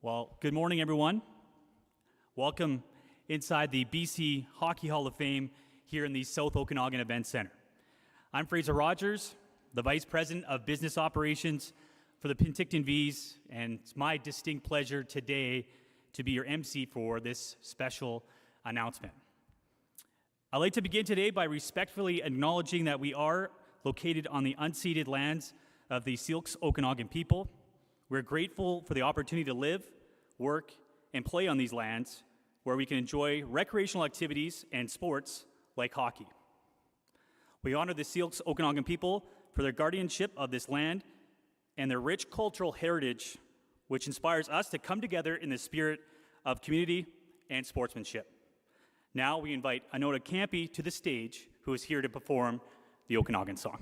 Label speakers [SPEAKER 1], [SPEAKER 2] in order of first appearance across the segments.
[SPEAKER 1] Well, good morning, everyone. Welcome inside the BC Hockey Hall of Fame here in the South Okanagan Event Center. I'm Fraser Rogers, the Vice President of Business Operations for the Penticton Vees, and it's my distinct pleasure today to be your MC for this special announcement. I'd like to begin today by respectfully acknowledging that we are located on the unceded lands of the Syilx Okanagan people. We're grateful for the opportunity to live, work, and play on these lands where we can enjoy recreational activities and sports like hockey. We honor the Syilx Okanagan people for their guardianship of this land and their rich cultural heritage, which inspires us to come together in the spirit of community and sportsmanship. Now we invite Anota Campy to the stage, who is here to perform the Okanagan song.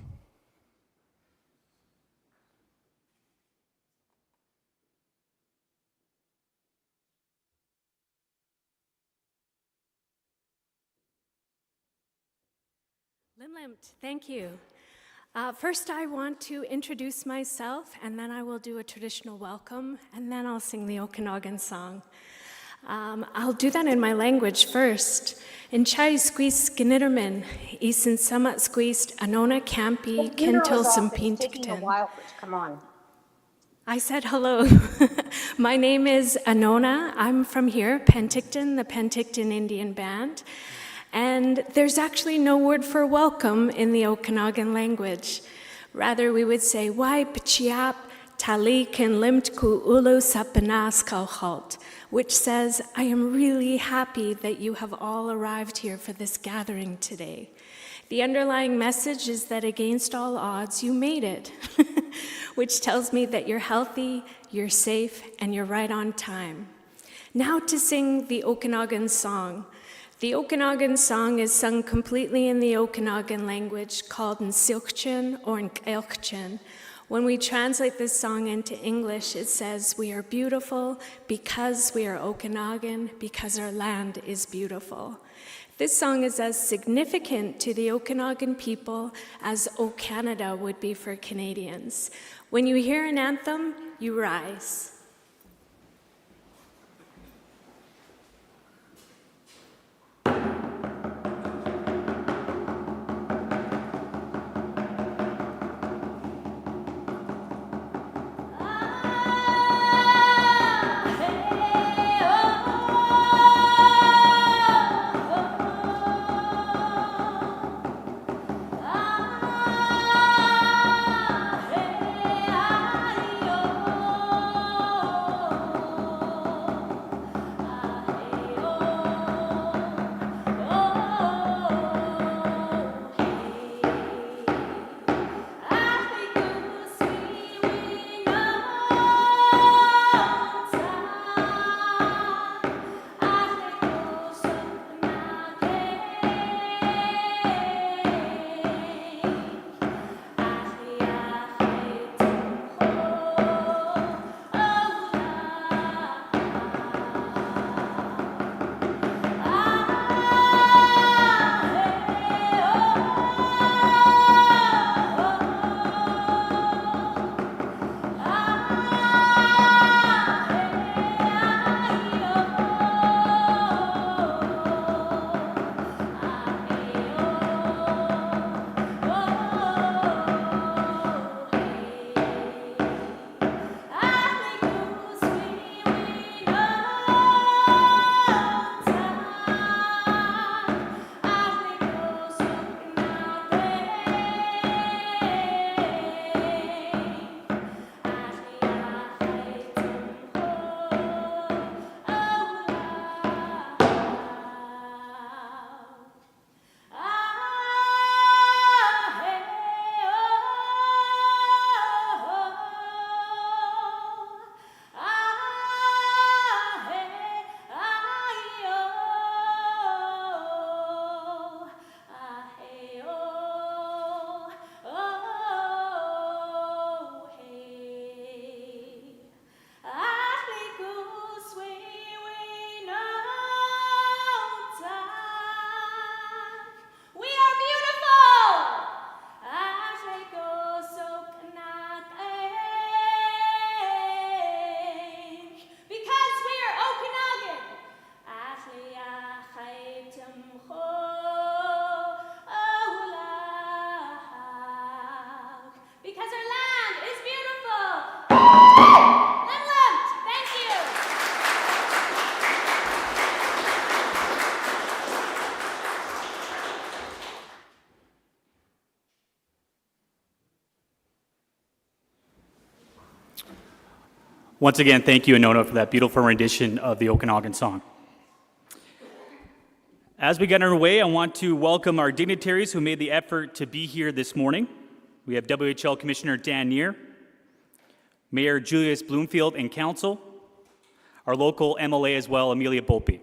[SPEAKER 2] Limlimt, thank you. First, I want to introduce myself, and then I will do a traditional welcome, and then I'll sing the Okanagan song. I'll do that in my language first. In Chai squeeze Ginitterman, Eason Summit squeezed Anona Campi, Kintil some Penticton.
[SPEAKER 3] Come on.
[SPEAKER 2] I said hello. My name is Anona. I'm from here, Penticton, the Penticton Indian Band. And there's actually no word for welcome in the Okanagan language. Rather, we would say, Wai Pichiap Talik and Limtku Ulu Sapanas Kalhalt, which says, I am really happy that you have all arrived here for this gathering today. The underlying message is that against all odds, you made it, which tells me that you're healthy, you're safe, and you're right on time. Now to sing the Okanagan song. The Okanagan song is sung completely in the Okanagan language called Nsilkchin or Nkelkchin. When we translate this song into English, it says, we are beautiful because we are Okanagan, because our land is beautiful. This song is as significant to the Okanagan people as O Canada would be for Canadians. When you hear an anthem, you rise.
[SPEAKER 1] Once again, thank you, Anona, for that beautiful rendition of the Okanagan song. As we get underway, I want to welcome our dignitaries who made the effort to be here this morning. We have WHL Commissioner Dan Neer, Mayor Julius Bloomfield and Council, our local MLA as well, Amelia Bolpe.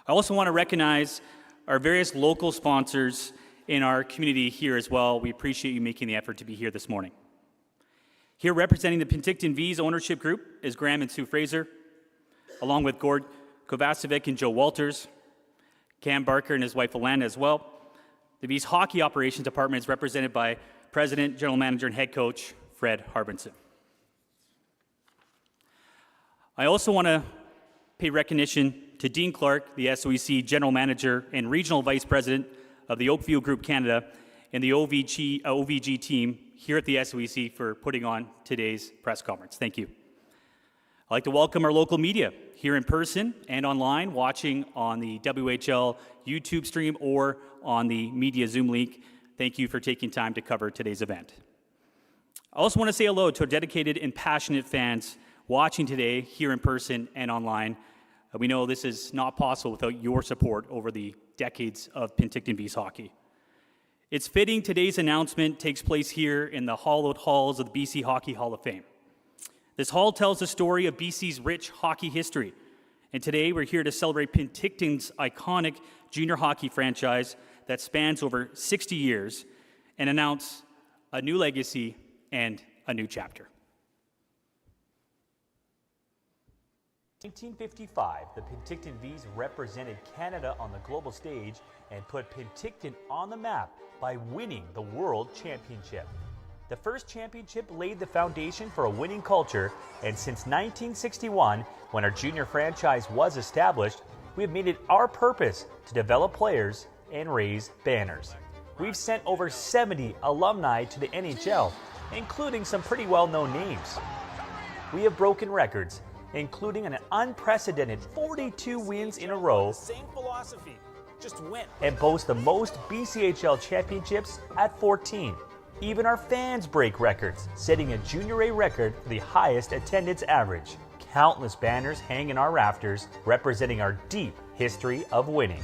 [SPEAKER 1] I also want to recognize our various local sponsors in our community here as well. We appreciate you making the effort to be here this morning. Here representing the Penticton Vees ownership group is Graham and Sue Fraser, along with Gord Kovacevic and Joe Walters, Cam Barker and his wife Alana as well. The Vees Hockey Operations Department is represented by President, General Manager, and Head Coach Fred Harbison. I also want to pay recognition to Dean Clark, the SOEC General Manager and Regional Vice President of the Oakview Group Canada and the OVG team here at the SOEC for putting on today's press conference. Thank you. I'd like to welcome our local media here in person and online, watching on the WHL YouTube stream or on the media Zoom link. Thank you for taking time to cover today's event. I also want to say hello to our dedicated and passionate fans watching today here in person and online. We know this is not possible without your support over the decades of Penticton Vees hockey. It's fitting today's announcement takes place here in the hallowed halls of the BC Hockey Hall of Fame. This hall tells the story of BC's rich hockey history, and today we're here to celebrate Penticton's iconic junior hockey franchise that spans over 60 years and announce a new legacy and a new chapter.
[SPEAKER 3] 1955, the Penticton Vees represented Canada on the global stage and put Penticton on the map by winning the World Championship. The first championship laid the foundation for a winning culture, and since 1961, when our junior franchise was established, we have made it our purpose to develop players and raise banners. We've sent over 70 alumni to the NHL, including some pretty well-known names. We have broken records, including an unprecedented 42 wins in a row,
[SPEAKER 4] Same philosophy, just win.
[SPEAKER 3] and boast the most BCHL championships at 14. Even our fans break records, setting a Junior A record for the highest attendance average. Countless banners hang in our rafters, representing our deep history of winning.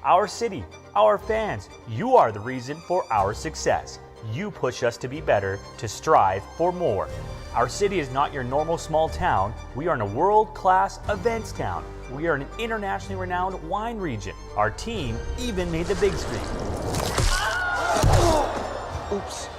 [SPEAKER 3] Our city, our fans, you are the reason for our success. You push us to be better, to strive for more. Our city is not your normal small town. We are in a world-class events town. We are an internationally renowned wine region. Our team even made the big screen. Oops.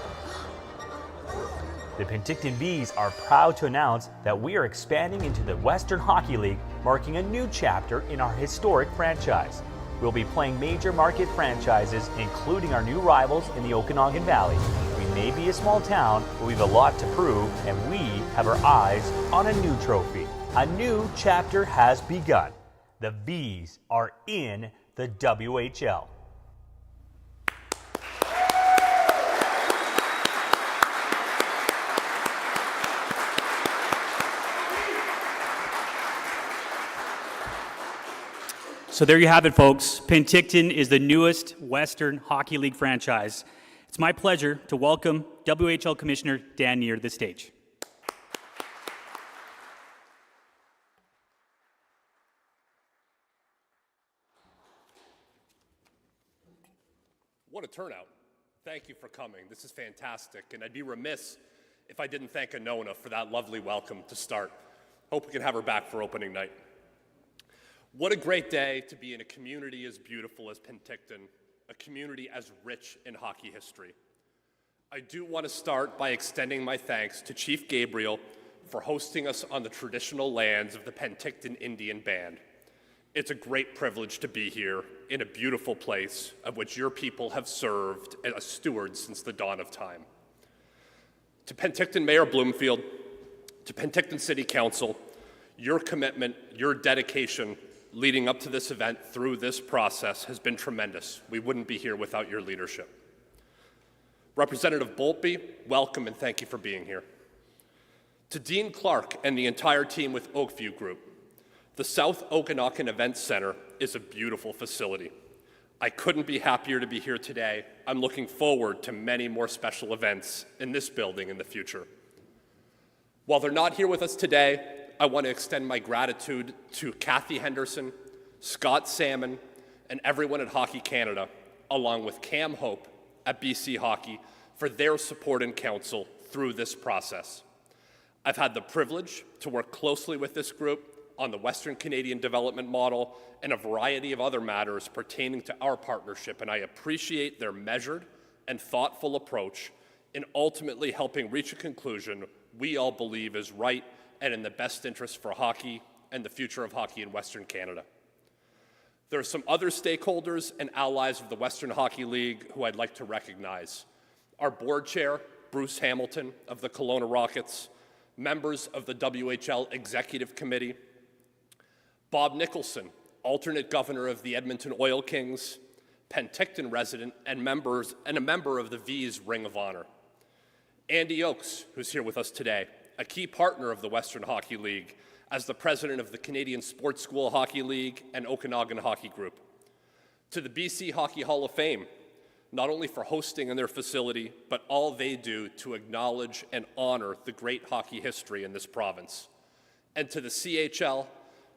[SPEAKER 3] The Penticton Vees are proud to announce that we are expanding into the Western Hockey League, marking a new chapter in our historic franchise. We'll be playing major market franchises, including our new rivals in the Okanagan Valley. We may be a small town, but we have a lot to prove, and we have our eyes on a new trophy. A new chapter has begun. The Vees are in the WHL.
[SPEAKER 1] So there you have it, folks. Penticton is the newest Western Hockey League franchise. It's my pleasure to welcome WHL Commissioner Dan Neer to the stage.
[SPEAKER 5] What a turnout. Thank you for coming. This is fantastic, and I'd be remiss if I didn't thank Anona for that lovely welcome to start. Hope we can have her back for opening night. What a great day to be in a community as beautiful as Penticton, a community as rich in hockey history. I do want to start by extending my thanks to Chief Gabriel for hosting us on the traditional lands of the Penticton Indian Band. It's a great privilege to be here in a beautiful place of which your people have served as stewards since the dawn of time. To Penticton Mayor Bloomfield, to Penticton City Council, your commitment, your dedication leading up to this event through this process has been tremendous. We wouldn't be here without your leadership. Representative Bolpe, welcome and thank you for being here. To Dean Clark and the entire team with Oakview Group, the South Okanagan Events Center is a beautiful facility. I couldn't be happier to be here today. I'm looking forward to many more special events in this building in the future. While they're not here with us today, I want to extend my gratitude to Kathy Henderson, Scott Salmon, and everyone at Hockey Canada, along with Cam Hope at BC Hockey, for their support and counsel through this process. I've had the privilege to work closely with this group on the Western Canadian development model and a variety of other matters pertaining to our partnership, and I appreciate their measured and thoughtful approach in ultimately helping reach a conclusion we all believe is right and in the best interest for hockey and the future of hockey in Western Canada. There are some other stakeholders and allies of the Western Hockey League who I'd like to recognize. Our board chair, Bruce Hamilton of the Kelowna Rockets, members of the WHL Executive Committee, Bob Nicholson, alternate governor of the Edmonton Oil Kings, Penticton resident and a member of the Vees Ring of Honor. Andy Oakes, who's here with us today, a key partner of the Western Hockey League as the president of the Canadian Sports School Hockey League and Okanagan Hockey Group. To the BC Hockey Hall of Fame, not only for hosting in their facility, but all they do to acknowledge and honor the great hockey history in this province. And to the CHL,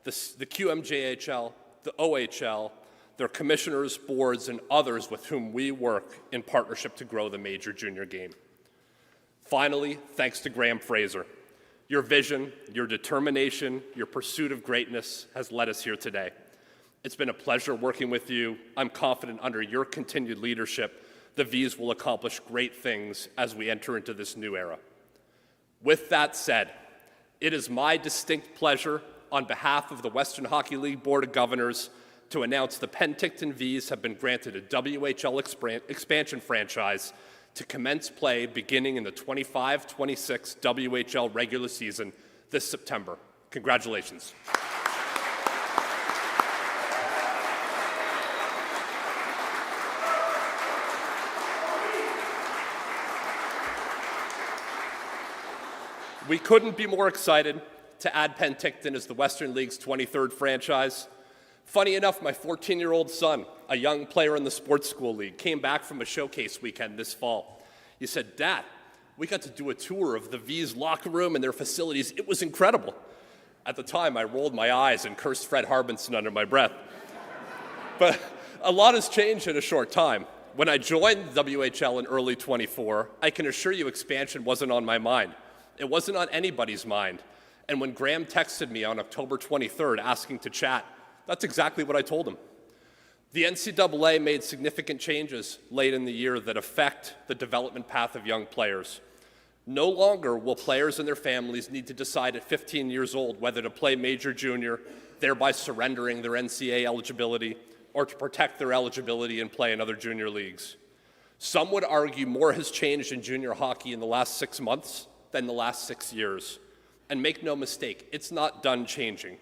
[SPEAKER 5] the QMJHL, the OHL, their commissioners, boards, and others with whom we work in partnership to grow the major junior game. Finally, thanks to Graham Fraser. Your vision, your determination, your pursuit of greatness has led us here today. It's been a pleasure working with you. I'm confident under your continued leadership, the Vees will accomplish great things as we enter into this new era. With that said, it is my distinct pleasure on behalf of the Western Hockey League Board of Governors to announce the Penticton Vees have been granted a WHL expansion franchise to commence play beginning in the 25-26 WHL regular season this September. Congratulations. We couldn't be more excited to add Penticton as the Western League's 23rd franchise. Funny enough, my 14-year-old son, a young player in the Sports School League, came back from a showcase weekend this fall. He said, "Dad, we got to do a tour of the Vees locker room and their facilities. It was incredible." At the time, I rolled my eyes and cursed Fred Harbison under my breath. But a lot has changed in a short time. When I joined WHL in early 24, I can assure you expansion wasn't on my mind. It wasn't on anybody's mind. And when Graham texted me on October 23rd asking to chat, that's exactly what I told him. The NCAA made significant changes late in the year that affect the development path of young players. No longer will players and their families need to decide at 15 years old whether to play major junior, thereby surrendering their NCAA eligibility, or to protect their eligibility and play in other junior leagues. Some would argue more has changed in junior hockey in the last 6 months than the last 6 years. And make no mistake, it's not done changing.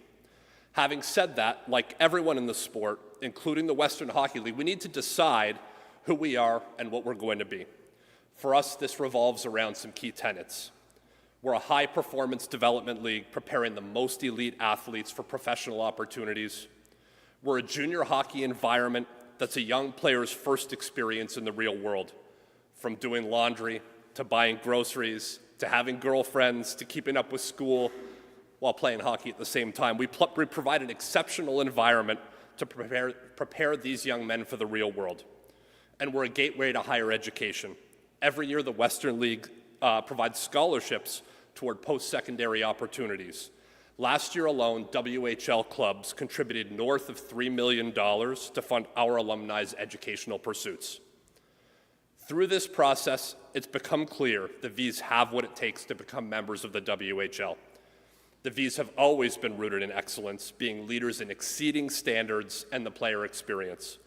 [SPEAKER 5] Having said that, like everyone in the sport, including the Western Hockey League, we need to decide who we are and what we're going to be. For us, this revolves around some key tenets. We're a high-performance development league preparing the most elite athletes for professional opportunities. We're a junior hockey environment that's a young player's first experience in the real world, from doing laundry to buying groceries to having girlfriends to keeping up with school while playing hockey at the same time. We provide an exceptional environment to prepare these young men for the real world. And we're a gateway to higher education. Every year, the Western League provides scholarships toward post-secondary opportunities. Last year alone, WHL clubs contributed north of $3 million to fund our alumni's educational pursuits. Through this process, it's become clear the Vees have what it takes to become members of the WHL. The Vees have always been rooted in excellence, being leaders in exceeding standards and the player experience.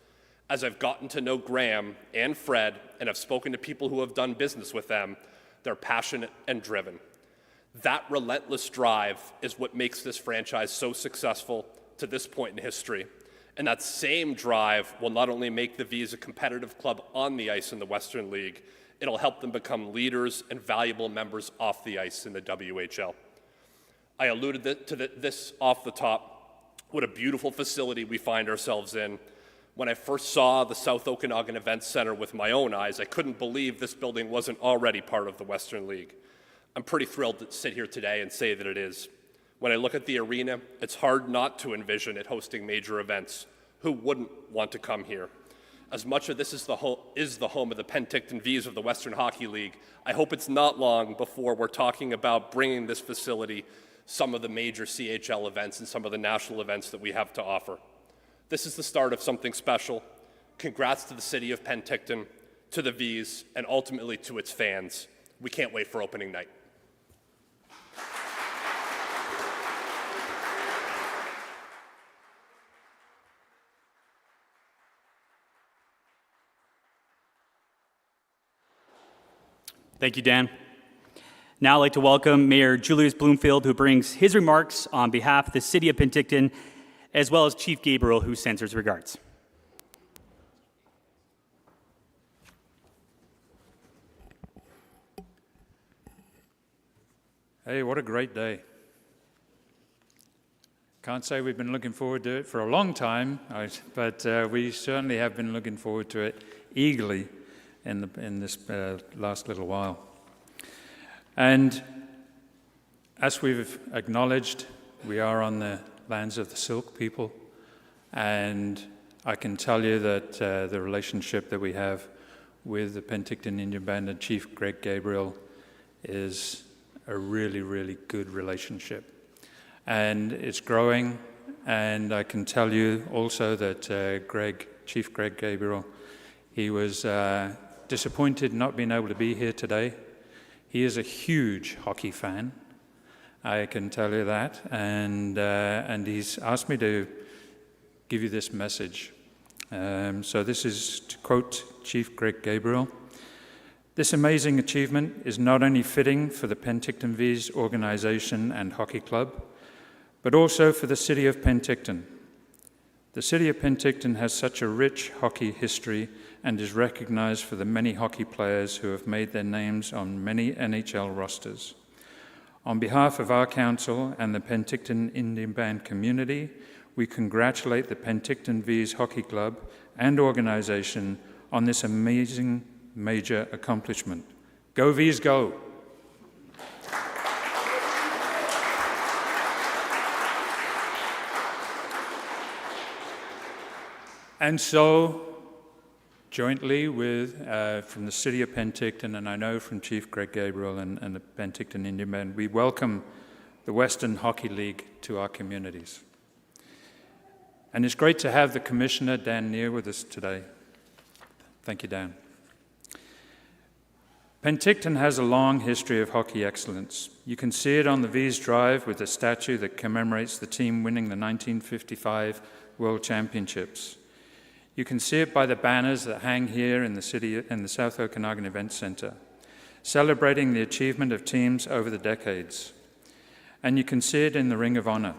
[SPEAKER 5] As I've gotten to know Graham and Fred, and have spoken to people who have done business with them, they're passionate and driven. That relentless drive is what makes this franchise so successful to this point in history. And that same drive will not only make the Vees a competitive club on the ice in the Western League, it'll help them become leaders and valuable members off the ice in the WHL. I alluded to this off the top. What a beautiful facility we find ourselves in. When I first saw the South Okanagan Events Center with my own eyes, I couldn't believe this building wasn't already part of the Western League. I'm pretty thrilled to sit here today and say that it is. When I look at the arena, it's hard not to envision it hosting major events. Who wouldn't want to come here? As much of this is the home of the Penticton Vees of the Western Hockey League, I hope it's not long before we're talking about bringing this facility some of the major CHL events and some of the national events that we have to offer. This is the start of something special. Congrats to the city of Penticton, to the Vees, and ultimately to its fans. We can't wait for opening night.
[SPEAKER 1] Thank you, Dan. Now I'd like to welcome Mayor Julius Bloomfield, who brings his remarks on behalf of the City of Penticton, as well as Chief Gabriel, who sends his regards.
[SPEAKER 6] Hey, what a great day. Can't say we've been looking forward to it for a long time, but we certainly have been looking forward to it eagerly in this last little while. And as we've acknowledged, we are on the lands of the Silk people, and I can tell you that the relationship that we have with the Penticton Indian Band and Chief Greg Gabriel is a really, really good relationship. And it's growing, and I can tell you also that Chief Greg Gabriel, he was disappointed not being able to be here today. He is a huge hockey fan, I can tell you that, and he's asked me to give you this message. So this is to quote Chief Greg Gabriel. This amazing achievement is not only fitting for the Penticton Vees organization and hockey club, but also for the city of Penticton. The city of Penticton has such a rich hockey history and is recognized for the many hockey players who have made their names on many NHL rosters. On behalf of our council and the Penticton Indian Band community, we congratulate the Penticton Vees Hockey Club and organization on this amazing major accomplishment. Go Vees, go! And so, jointly with, from the city of Penticton, and I know from Chief Greg Gabriel and the Penticton Indian Band, we welcome the Western Hockey League to our communities. And it's great to have the Commissioner, Dan Neer, with us today. Thank you, Dan. Penticton has a long history of hockey excellence. You can see it on the Vees Drive with a statue that commemorates the team winning the 1955 World Championships. You can see it by the banners that hang here in the South Okanagan Event Centre, celebrating the achievement of teams over the decades. And you can see it in the Ring of Honour.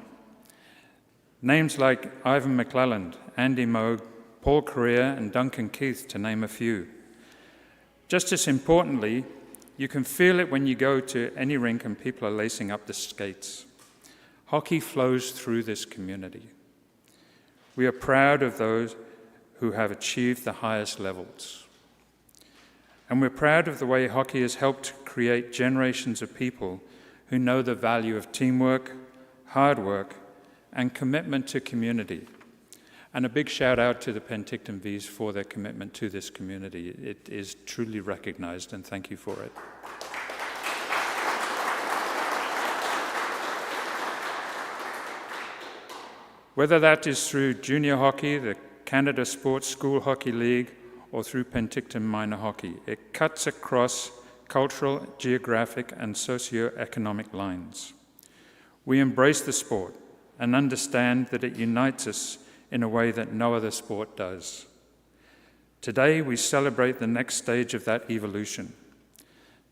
[SPEAKER 6] Names like Ivan McClelland, Andy Moog, Paul Correa, and Duncan Keith, to name a few. Just as importantly, you can feel it when you go to any rink and people are lacing up the skates. Hockey flows through this community. We are proud of those who have achieved the highest levels. And we're proud of the way hockey has helped create generations of people who know the value of teamwork, hard work, and commitment to community. And a big shout out to the Penticton Vees for their commitment to this community. It is truly recognized, and thank you for it. Whether that is through junior hockey, the Canada Sports School Hockey League, or through Penticton Minor Hockey, it cuts across cultural, geographic, and socio-economic lines. We embrace the sport and understand that it unites us in a way that no other sport does. Today, we celebrate the next stage of that evolution,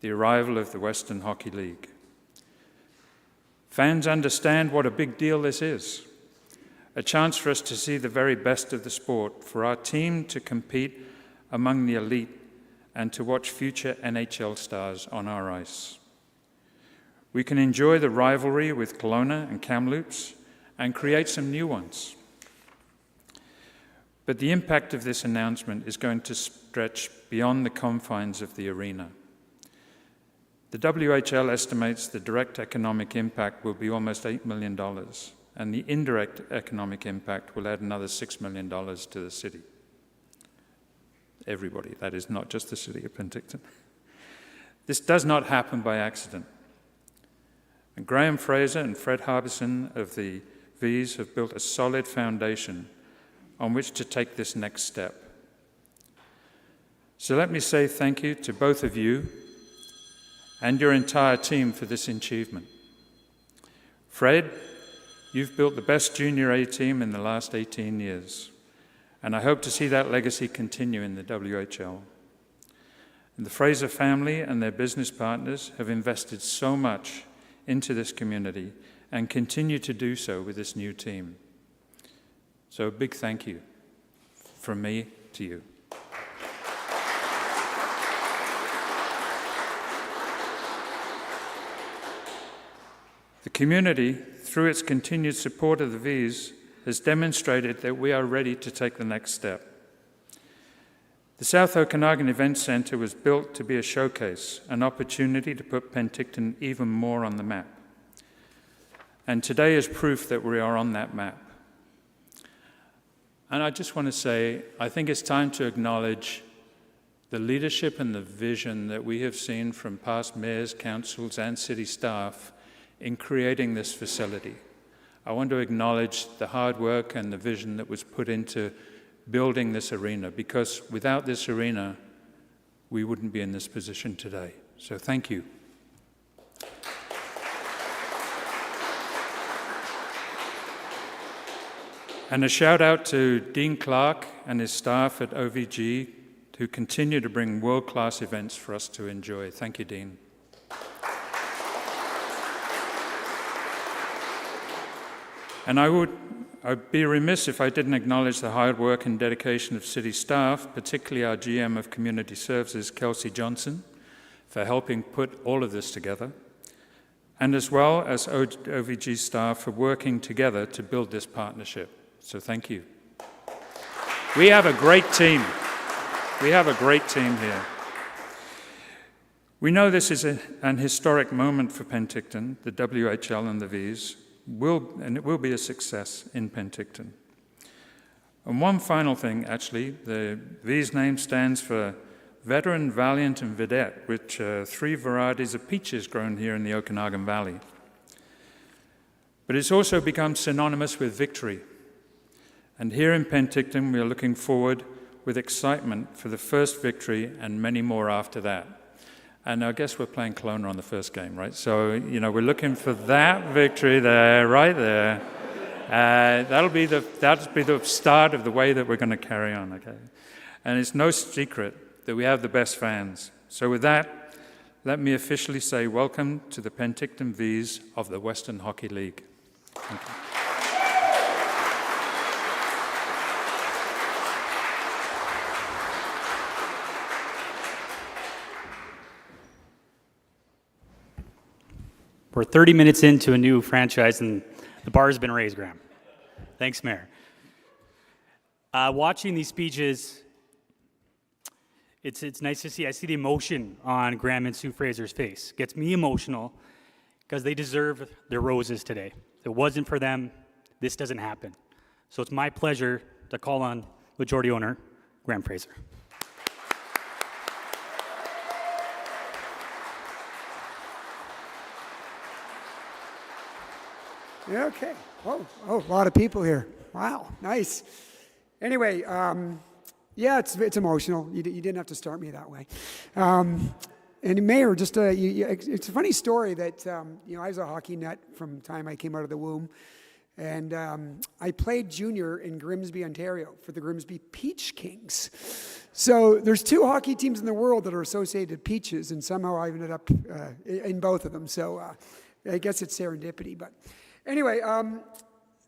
[SPEAKER 6] the arrival of the Western Hockey League. Fans understand what a big deal this is. A chance for us to see the very best of the sport, for our team to compete among the elite, and to watch future NHL stars on our ice. We can enjoy the rivalry with Kelowna and Kamloops and create some new ones. But the impact of this announcement is going to stretch beyond the confines of the arena. The WHL estimates the direct economic impact will be almost $8 million, and the indirect economic impact will add another $6 million to the city. Everybody, that is not just the city of Penticton. This does not happen by accident. And Graham Fraser and Fred Harbison of the Vees have built a solid foundation on which to take this next step. So let me say thank you to both of you and your entire team for this achievement. Fred, you've built the best junior A team in the last 18 years, and I hope to see that legacy continue in the WHL. And the Fraser family and their business partners have invested so much into this community and continue to do so with this new team. So a big thank you from me to you. The community, through its continued support of the Vees, has demonstrated that we are ready to take the next step. The South Okanagan Event Centre was built to be a showcase, an opportunity to put Penticton even more on the map. And today is proof that we are on that map. And I just want to say, I think it's time to acknowledge the leadership and the vision that we have seen from past mayors, councils, and city staff in creating this facility. I want to acknowledge the hard work and the vision that was put into building this arena, because without this arena, we wouldn't be in this position today. So thank you. And a shout out to Dean Clark and his staff at OVG, who continue to bring world-class events for us to enjoy. Thank you, Dean. And I'd be remiss if I didn't acknowledge the hard work and dedication of city staff, particularly our GM of Community Services, Kelsey Johnson, for helping put all of this together, and as well as OVG staff for working together to build this partnership. So thank you. We have a great team. We have a great team here. We know this is an historic moment for Penticton, the WHL and the Vees. It will be a success in Penticton. And one final thing, actually, the Vees name stands for Veteran, Valiant, and Vidette, which are 3 varieties of peaches grown here in the Okanagan Valley. But it's also become synonymous with victory. And here in Penticton, we are looking forward with excitement for the first victory and many more after that. And I guess we're playing Kelowna on the first game, right? So, we're looking for that victory there, right there. That'll be the start of the way that we're going to carry on, okay? And it's no secret that we have the best fans. So with that, let me officially say welcome to the Penticton Vees of the Western Hockey League. Thank you.
[SPEAKER 1] We're 30 minutes into a new franchise, and the bar has been raised, Graham. Thanks, Mayor. Watching these speeches, it's nice to see. I see the emotion on Graham and Sue Fraser's face. Gets me emotional because they deserve their roses today. If it wasn't for them, this doesn't happen. So it's my pleasure to call on majority owner Graham Fraser.
[SPEAKER 7] Yeah, okay. Oh, a lot of people here. Wow, nice. Anyway, yeah, it's emotional. You didn't have to start me that way. And Mayor, just it's a funny story that I was a hockey nut from the time I came out of the womb, and I played junior in Grimsby, Ontario, for the Grimsby Peach Kings. So there's 2 hockey teams in the world that are associated with peaches, and somehow I ended up in both of them. So I guess it's serendipity, but. Anyway,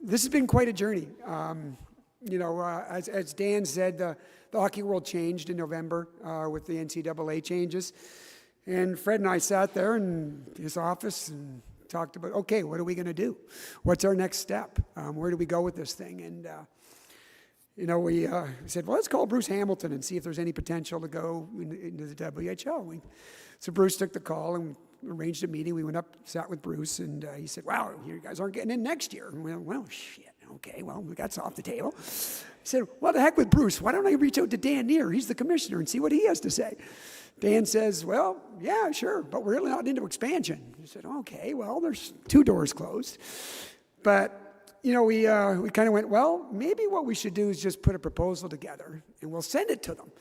[SPEAKER 7] this has been quite a journey. As Dan said, the hockey world changed in November with the NCAA changes. And Fred and I sat there in his office and talked about, okay, what are we going to do? What's our next step? Where do we go with this thing? And, we said, well, let's call Bruce Hamilton and see if there's any potential to go into the WHL. So Bruce took the call and arranged a meeting. We went up, sat with Bruce, and he said, wow, you guys aren't getting in next year. And we went, well, shit, okay, well, that's off the table. I said, well, the heck with Bruce. Why don't I reach out to Dan Neer? He's the commissioner, and see what he has to say. Dan says, well, yeah, sure, but we're really not into expansion. I said, okay, well, there's 2 doors closed. But we kind of went, well, maybe what we should do is just put a proposal together and we'll send it to them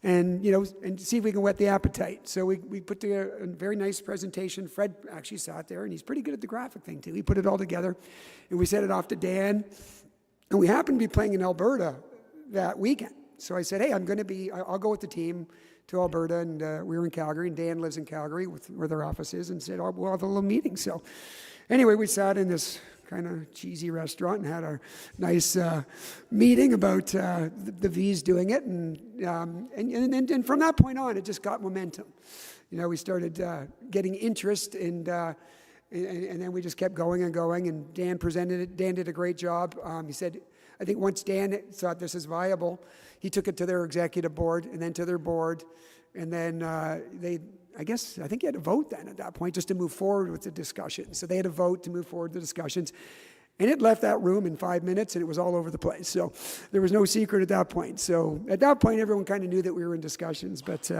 [SPEAKER 7] and, and see if we can whet the appetite. So we put together a very nice presentation. Fred actually sat there, and he's pretty good at the graphic thing too. He put it all together and we sent it off to Dan. And we happened to be playing in Alberta that weekend. So I said, hey, I'll go with the team to Alberta, and we were in Calgary, and Dan lives in Calgary where their office is, and said, oh, we'll have a little meeting. So anyway, we sat in this kind of cheesy restaurant and had a nice meeting about the Vees doing it, and from that point on, it just got momentum. We started getting interest, and then we just kept going and going. And Dan presented it. Dan did a great job. He said, I think once Dan thought this is viable, he took it to their executive board and then to their board, and then I think he had a vote then at that point just to move forward with the discussion. So they had a vote to move forward with the discussions. And it left that room in 5 minutes, and it was all over the place. So there was no secret at that point. So at that point, everyone kind of knew that we were in discussions. But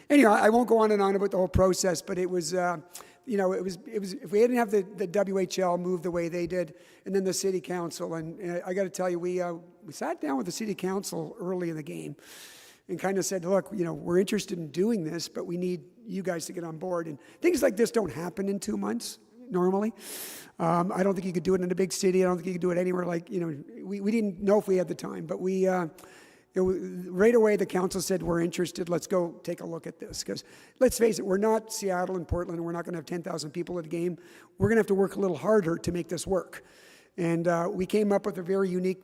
[SPEAKER 7] anyhow, I won't go on and on about the whole process, but it was, it was if we didn't have the WHL move the way they did, and then the city council, and I got to tell you, we sat down with the city council early in the game and kind of said, look, we're interested in doing this, but we need you guys to get on board. And things like this don't happen in 2 months normally. I don't think you could do it in a big city. I don't think you could do it anywhere like, we didn't know if we had the time, but right away the council said, we're interested, let's go take a look at this. Because let's face it, we're not Seattle and Portland, and we're not going to have 10,000 people at a game. We're going to have to work a little harder to make this work. And we came up with a very unique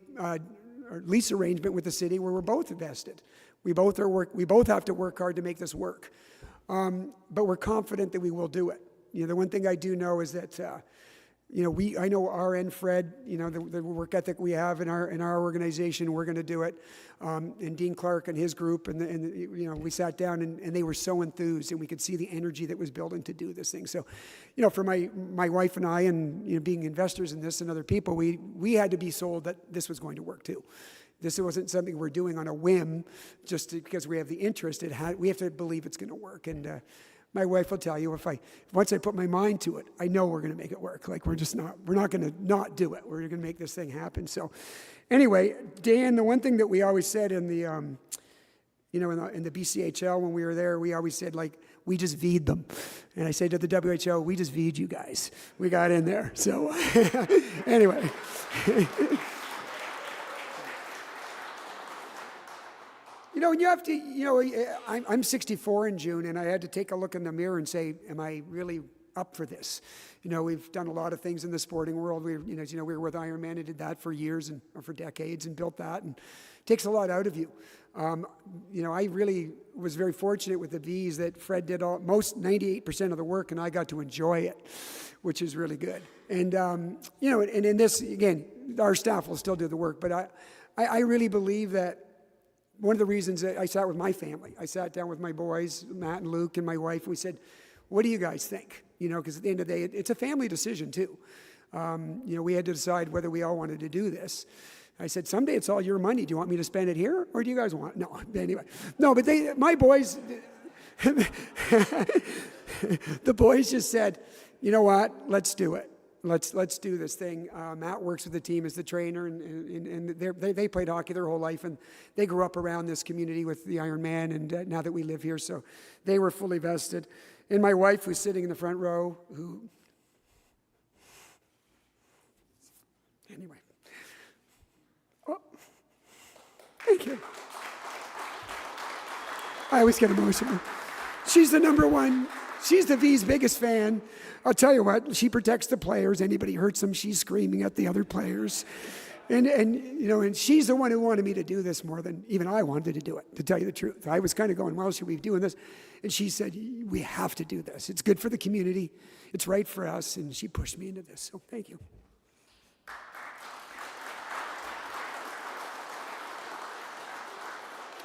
[SPEAKER 7] lease arrangement with the city where we're both invested. We both have to work hard to make this work. But we're confident that we will do it. The one thing I do know is that, I know RN Fred, the work ethic we have in our organization, we're going to do it. And Dean Clark and his group, and we sat down and they were so enthused, and we could see the energy that was building to do this thing. So, for my wife and I, and being investors in this and other people, we had to be sold that this was going to work too. This wasn't something we're doing on a whim just because we have the interest. We have to believe it's going to work. And my wife will tell you, once I put my mind to it, I know we're going to make it work. Like we're not going to not do it. We're going to make this thing happen. So anyway, Dan, the one thing that we always said in the, in the BCHL when we were there, we always said, we just V'd them. And I said to the WHL, we just V'd you guys. We got in there. So anyway. And you have to, I'm 64 in June, and I had to take a look in the mirror and say, am I really up for this? We've done a lot of things in the sporting world. We were with Ironman and did that for years or for decades and built that, and it takes a lot out of you. I really was very fortunate with the Vees that Fred did 98% of the work, and I got to enjoy it, which is really good. And, and in this, again, our staff will still do the work, but I really believe that one of the reasons that I sat with my family, I sat down with my boys, Matt and Luke and my wife, and we said, what do you guys think? Because at the end of the day, it's a family decision too. We had to decide whether we all wanted to do this. I said, someday it's all your money. Do you want me to spend it here, or do you guys want it? No, anyway. No, but my boys, the boys just said, you know what, let's do it. Let's do this thing. Matt works with the team as the trainer, and they played hockey their whole life, and they grew up around this community with the Ironman, and now that we live here, so they were fully vested. And my wife, who's sitting in the front row, anyway. Oh, thank you. I always get emotional. She's the number one. She's the V's biggest fan. I'll tell you what, she protects the players. Anybody hurts them, she's screaming at the other players. And she's the one who wanted me to do this more than even I wanted to do it, to tell you the truth. I was kind of going, well, should we be doing this? And she said, we have to do this. It's good for the community. It's right for us. And she pushed me into this. So thank you.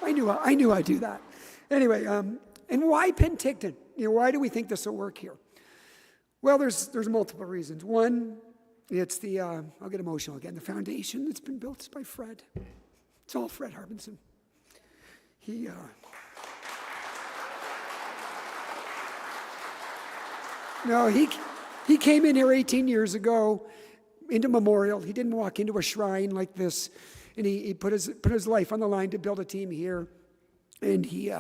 [SPEAKER 7] I knew I'd do that. Anyway, and why Penticton? Why do we think this will work here? Well, there's multiple reasons. One, it's the, I'll get emotional again, the foundation that's been built by Fred. It's all Fred Harbison. He came in here 18 years ago into Memorial. He didn't walk into a shrine like this, and he put his life on the line to build a team here. And he,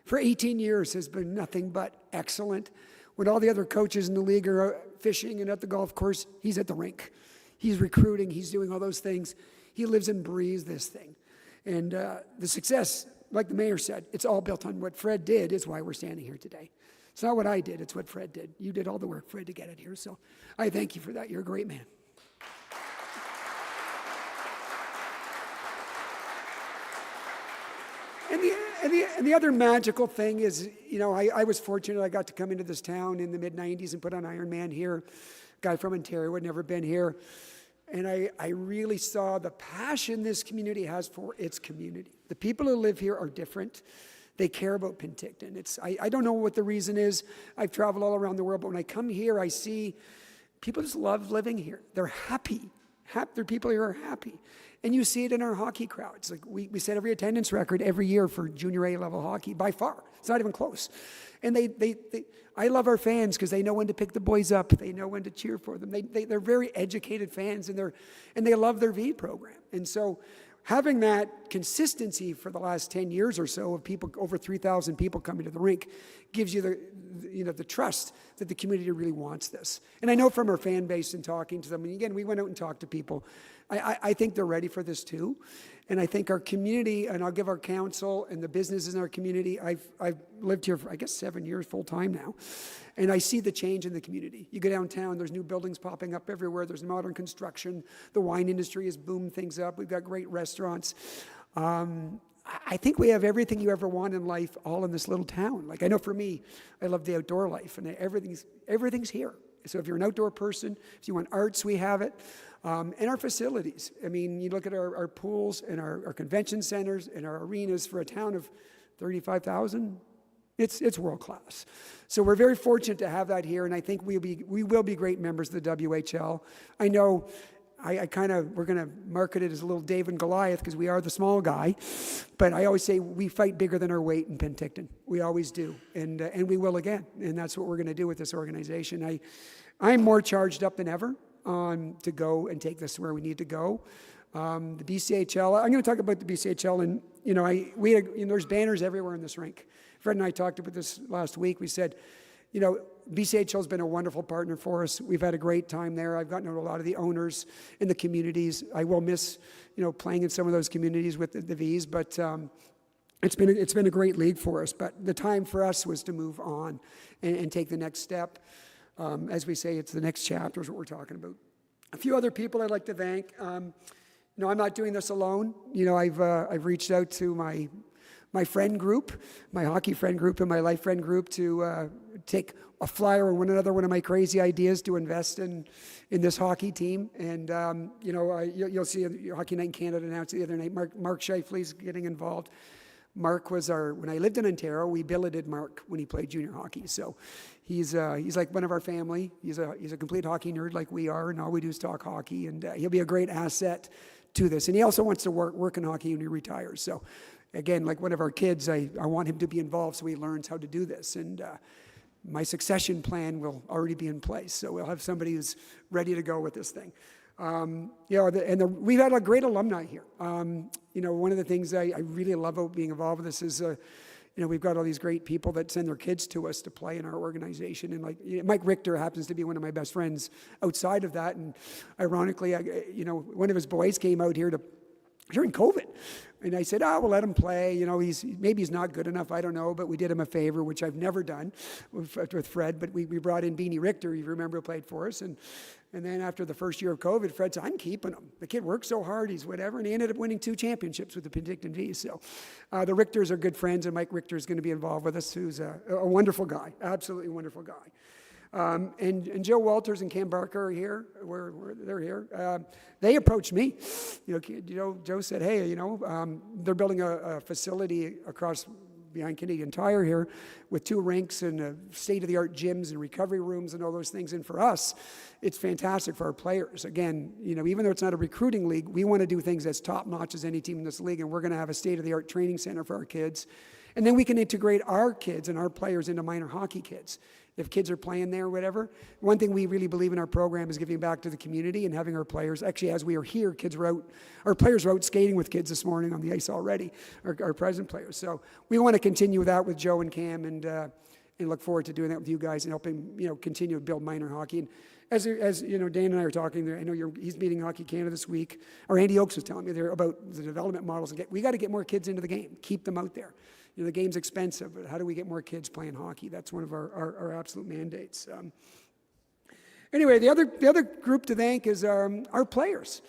[SPEAKER 7] for 18 years, has been nothing but excellent. When all the other coaches in the league are fishing and at the golf course, he's at the rink. He's recruiting. He's doing all those things. He lives and breathes this thing. And the success, like the mayor said, it's all built on what Fred did is why we're standing here today. It's not what I did. It's what Fred did. You did all the work, Fred, to get it here. So I thank you for that. You're a great man. And the other magical thing is, I was fortunate. I got to come into this town in the mid-'90s and put on Ironman here. Guy from Ontario had never been here. And I really saw the passion this community has for its community. The people who live here are different. They care about Penticton. I don't know what the reason is. I've traveled all around the world, but when I come here, I see people just love living here. They're happy. There are people here who are happy. And you see it in our hockey crowds. Like we set every attendance record every year for junior A level hockey, by far. It's not even close. And I love our fans because they know when to pick the boys up. They know when to cheer for them. They're very educated fans, and they love their V program. And so having that consistency for the last 10 years or so of people, over 3,000 people coming to the rink, gives you the trust that the community really wants this. And I know from our fan base and talking to them, and again, we went out and talked to people, I think they're ready for this too. And I think our community, and I'll give our council and the businesses in our community, I've lived here for, I guess, 7 years full time now, and I see the change in the community. You go downtown, there's new buildings popping up everywhere, there's modern construction, the wine industry has boomed things up, we've got great restaurants. I think we have everything you ever want in life all in this little town. Like I know for me, I love the outdoor life, and everything's here. So if you're an outdoor person, if you want arts, we have it. And our facilities. I mean, you look at our pools and our convention centers and our arenas for a town of 35,000, it's world class. So we're very fortunate to have that here, and I think we will be great members of the WHL. I know we're going to market it as a little David and Goliath because we are the small guy, but I always say we fight bigger than our weight in Penticton. We always do, and we will again, and that's what we're going to do with this organization. I'm more charged up than ever to go and take this where we need to go. The BCHL, I'm going to talk about the BCHL, and there's banners everywhere in this rink. Fred and I talked about this last week. We said, BCHL's been a wonderful partner for us. We've had a great time there. I've gotten to know a lot of the owners in the communities. I will miss, playing in some of those communities with the Vees, but it's been a great league for us. But the time for us was to move on and take the next step. As we say, it's the next chapter is what we're talking about. A few other people I'd like to thank. I'm not doing this alone. I've reached out to my friend group, my hockey friend group and my life friend group to take a flyer on one of my crazy ideas to invest in this hockey team. And, you'll see Hockey Night in Canada announced the other night, Mark Scheifele's getting involved. Mark was when I lived in Ontario, we billeted Mark when he played junior hockey. So he's like one of our family. He's a complete hockey nerd like we are, and all we do is talk hockey, and he'll be a great asset to this. And he also wants to work in hockey when he retires. So again, like one of our kids, I want him to be involved so he learns how to do this. And my succession plan will already be in place. So we'll have somebody who's ready to go with this thing. We've had a great alumni here. One of the things I really love about being involved with this is, we've got all these great people that send their kids to us to play in our organization. And Mike Richter happens to be one of my best friends outside of that. And ironically, one of his boys came out here during COVID. And I said, we'll let him play. Maybe he's not good enough. I don't know. But we did him a favor, which I've never done with Fred. But we brought in Beanie Richter, you remember, who played for us. And then after the first year of COVID, Fred said, I'm keeping him. The kid works so hard, he's whatever. And he ended up winning 2 championships with the Penticton Vees. So the Richters are good friends, and Mike Richter is going to be involved with us, who's a wonderful guy, absolutely wonderful guy. And Joe Walters and Cam Barker are here. They're here. They approached me. Joe said, hey, they're building a facility across behind Canadian Tire here with 2 rinks and state-of-the-art gyms and recovery rooms and all those things. And for us, it's fantastic for our players. Again, even though it's not a recruiting league, we want to do things as top-notch as any team in this league, and we're going to have a state-of-the-art training center for our kids. And then we can integrate our kids and our players into minor hockey kids. If kids are playing there or whatever. One thing we really believe in our program is giving back to the community and having our players, actually as we are here, our players were out skating with kids this morning on the ice already, our present players. So we want to continue that with Joe and Cam and look forward to doing that with you guys and helping, continue to build minor hockey. And as Dan and I are talking there, I know he's meeting Hockey Canada this week, or Andy Oakes was telling me there about the development models. We got to get more kids into the game, keep them out there. The game's expensive, but how do we get more kids playing hockey? That's one of our absolute mandates. Anyway, the other group to thank is our players.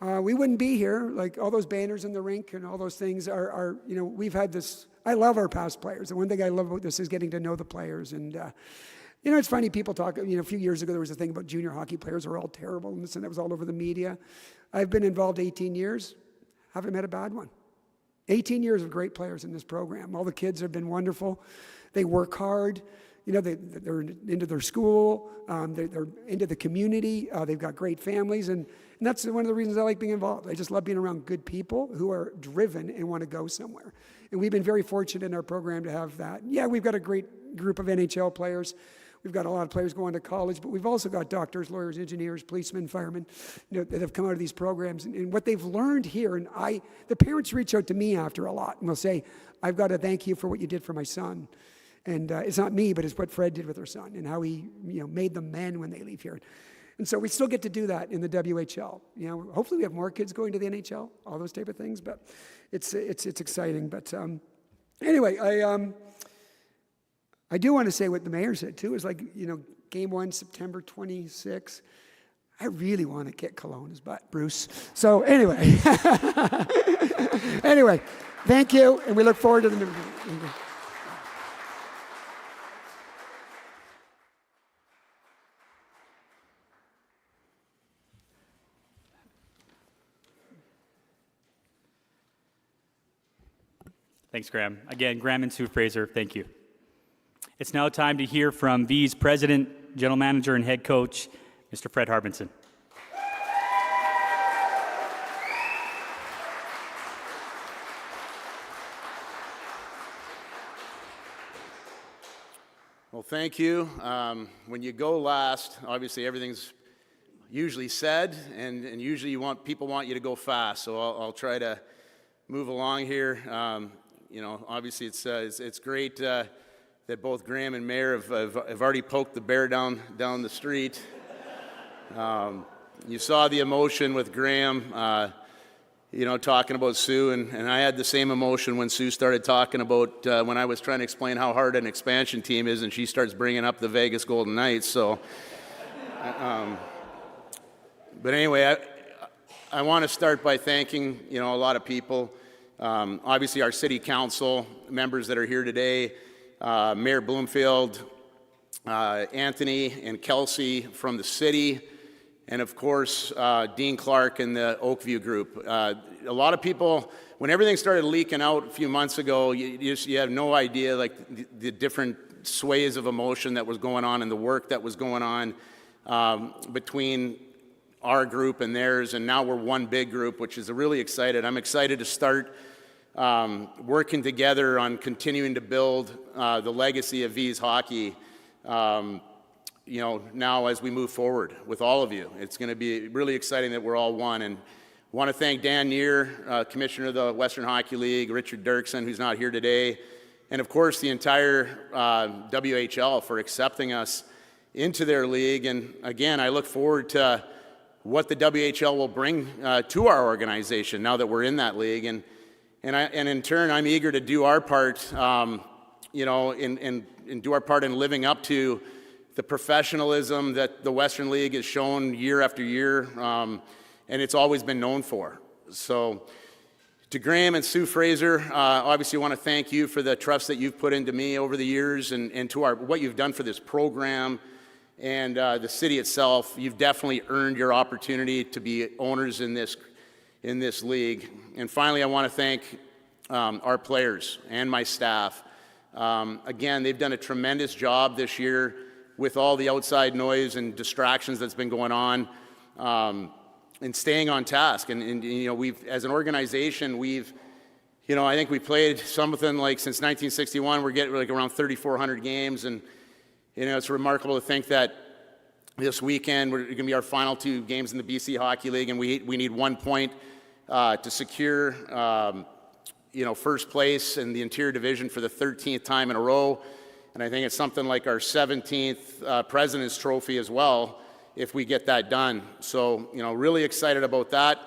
[SPEAKER 7] We wouldn't be here, like all those banners in the rink and all those things are we've had this. I love our past players. The one thing I love about this is getting to know the players. And, it's funny, people talk, a few years ago there was a thing about junior hockey players are all terrible, and that was all over the media. I've been involved 18 years, haven't met a bad one. 18 years of great players in this program. All the kids have been wonderful. They work hard. They're into their school. They're into the community. They've got great families. And that's one of the reasons I like being involved. I just love being around good people who are driven and want to go somewhere. And we've been very fortunate in our program to have that. Yeah, we've got a great group of NHL players. We've got a lot of players going to college, but we've also got doctors, lawyers, engineers, policemen, firemen, that have come out of these programs. And what they've learned here, and the parents reach out to me after a lot, and they'll say, I've got to thank you for what you did for my son. And it's not me, but it's what Fred did with her son, and how he made them men when they leave here. And so we still get to do that in the WHL. Hopefully we have more kids going to the NHL, all those type of things, but it's exciting. But anyway, I do want to say what the mayor said, too, is Game 1, September 26. I really want to kick Kelowna's butt, Bruce. So anyway, thank you, and we look forward to the new.
[SPEAKER 1] Thanks, Graham. Again, Graham and Sue Fraser, thank you. It's now time to hear from Vees President, General Manager, and Head Coach, Mr. Fred Harbison.
[SPEAKER 8] Well, thank you. When you go last, obviously everything's usually said, and usually people want you to go fast. So I'll try to move along here. Obviously it's great that both Graham and Mayor have already poked the bear down the street. You saw the emotion with Graham, talking about Sue, and I had the same emotion when Sue started talking about when I was trying to explain how hard an expansion team is, and she starts bringing up the Vegas Golden Knights. So, but anyway, I want to start by thanking a lot of people. Obviously, our city council members that are here today, Mayor Bloomfield, Anthony and Kelsey from the city, and of course, Dean Clark and the Oakview group. A lot of people, when everything started leaking out a few months ago, you have no idea the different sways of emotion that was going on and the work that was going on between our group and theirs, and now we're one big group, which is really excited. I'm excited to start working together on continuing to build the legacy of Vees hockey. Now as we move forward with all of you, it's going to be really exciting that we're all one. And want to thank Dan Neer, Commissioner of the Western Hockey League, Richard Dirksen, who's not here today, and of course the entire WHL for accepting us into their league. And again, I look forward to what the WHL will bring to our organization now that we're in that league. And in turn, I'm eager to do our part, and do our part in living up to the professionalism that the Western League has shown year after year, and it's always been known for. So to Graham and Sue Fraser, obviously I want to thank you for the trust that you've put into me over the years, and to what you've done for this program, and the city itself. You've definitely earned your opportunity to be owners in this league. And finally, I want to thank our players and my staff. Again, they've done a tremendous job this year with all the outside noise and distractions that's been going on, and staying on task. And you know, we've, as an organization, we've, you know, I think we played something like since 1961, we're getting like around 3,400 games, and you know, it's remarkable to think that this weekend we're going to be our final 2 games in the BC Hockey League, and we need 1 point to secure, you know, first place in the interior division for the 13th time in a row. And I think it's something like our 17th President's Trophy as well, if we get that done. So, you know, really excited about that.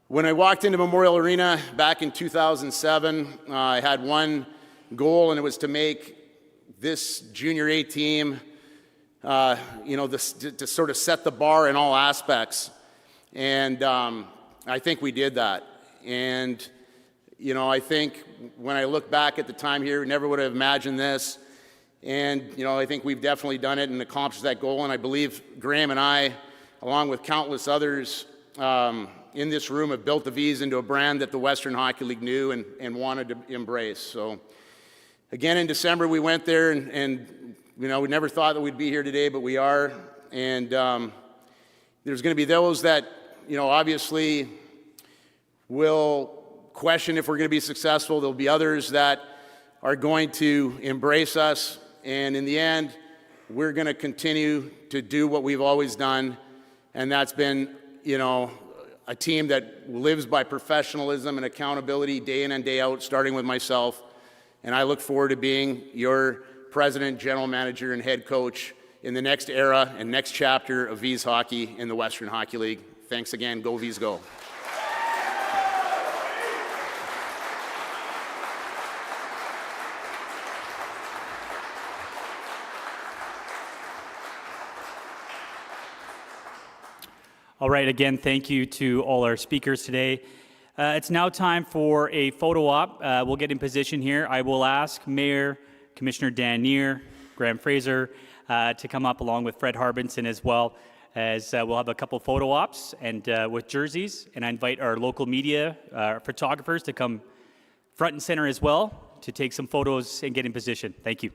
[SPEAKER 8] When I walked into Memorial Arena back in 2007, I had one goal, and it was to make this Junior A team, you know, to sort of set the bar in all aspects. And I think we did that. And, you know, I think when I look back at the time here, never would have imagined this. And, you know, I think we've definitely done it and accomplished that goal. And I believe Graham and I, along with countless others in this room, have built the Vees into a brand that the Western Hockey League knew and wanted to embrace. So, again, in December, we went there, and you know, we never thought that we'd be here today, but we are. And there's going to be those that, you know, obviously will question if we're going to be successful. There'll be others that are going to embrace us. And in the end, we're going to continue to do what we've always done. And that's been, you know, a team that lives by professionalism and accountability day in and day out, starting with myself. And I look forward to being your president, general manager, and head coach in the next era and next chapter of Vees hockey in the Western Hockey League. Thanks again. Go Vees, go.
[SPEAKER 1] All right, again, thank you to all our speakers today. It's now time for a photo op. We'll get in position here. I will ask Mayor, Commissioner Dan Neer, Graham Fraser to come up along with Fred Harbison, as well as we'll have a couple photo ops and with jerseys. And I invite our local media photographers to come front and center as well to take some photos and get in position. Thank you.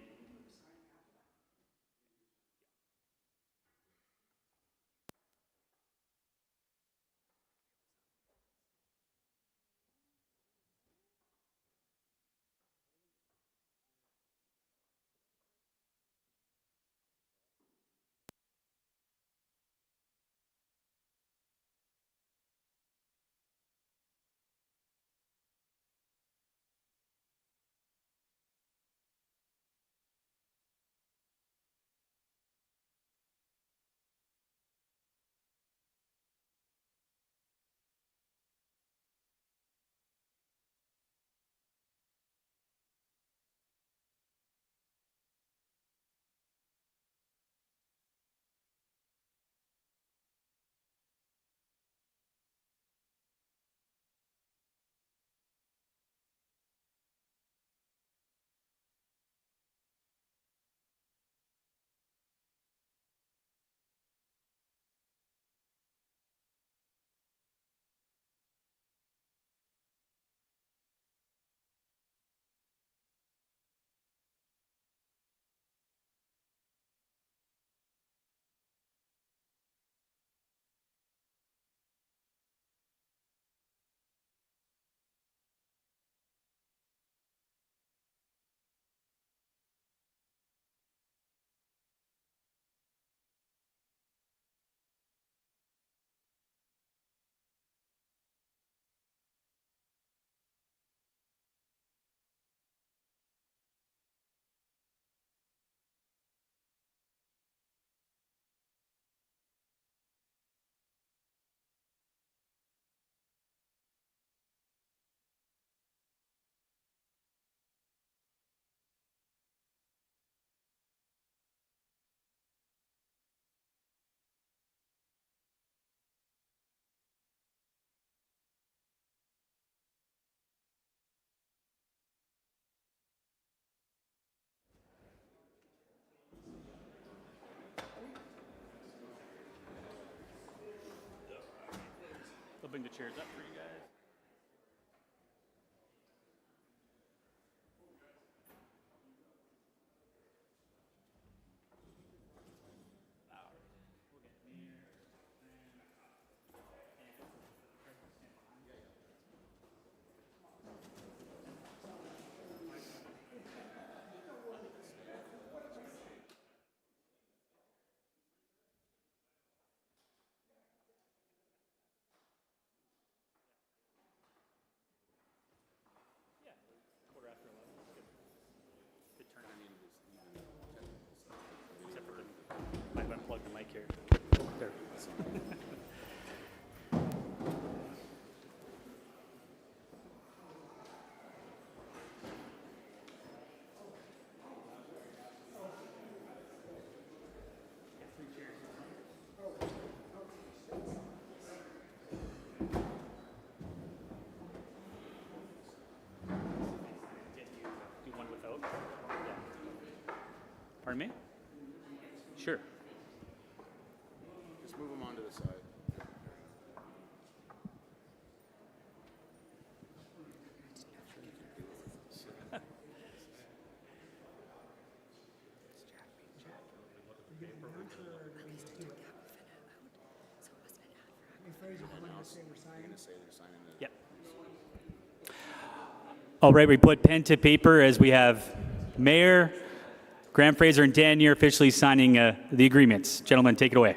[SPEAKER 1] chairs up for you guys. Might unplug the mic here. There. Do one without? Yeah. Pardon me? Sure.
[SPEAKER 8] Just move them onto the side.
[SPEAKER 1] Yep. All right, we put pen to paper as we have Mayor, Graham Fraser, and Dan Neer officially signing the agreements. Gentlemen, take it away.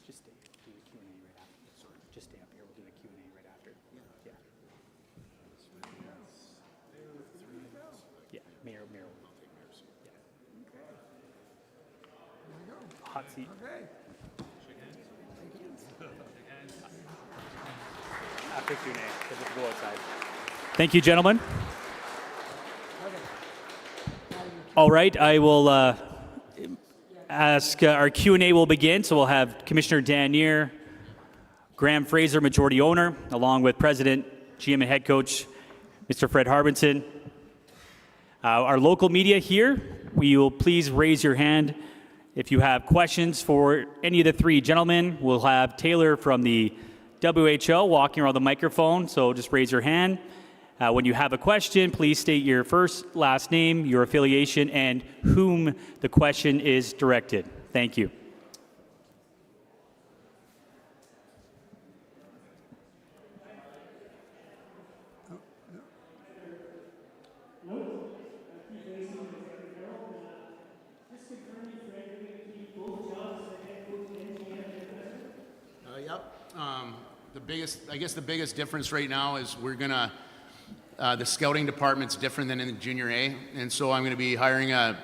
[SPEAKER 1] Just stay. Do the Q&A right after. Just stay up here. We'll do the Q&A right after. Yeah. Yeah. Mayor. Hot seat. After Q&A, because we'll go outside. Thank you, gentlemen. All right, I will ask our Q&A will begin. So we'll have Commissioner Dan Neer, Graham Fraser, majority owner, along with President, GM and head coach, Mr. Fred Harbison. Our local media here, will you please raise your hand if you have questions for any of the three gentlemen. We'll have Taylor from the WHL walking around the microphone, so just raise your hand. When you have a question, please state your first, last name, your affiliation, and whom the question is directed. Thank you.
[SPEAKER 8] The biggest difference right now is we're gonna, the scouting department's different than in the junior A, and so I'm gonna be hiring a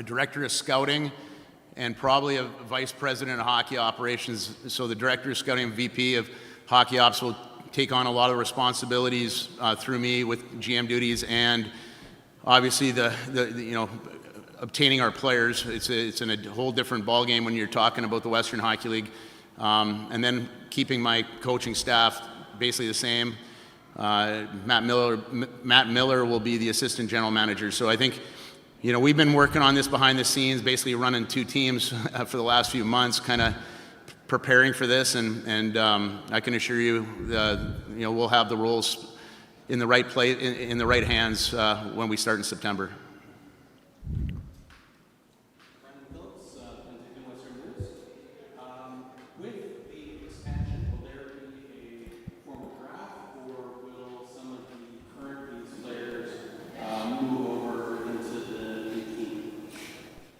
[SPEAKER 8] director of scouting and probably a vice president of hockey operations. So the director of scouting and VP of hockey ops will take on a lot of responsibilities through me with GM duties, and obviously the obtaining our players. It's in a whole different ballgame when you're talking about the Western Hockey League. And then keeping my coaching staff basically the same. Matt Miller will be the assistant general manager. So I think, we've been working on this behind the scenes, basically running two teams for the last few months, kind of preparing for this. And I can assure you, we'll have the roles in the right place, in the right hands when we start in September.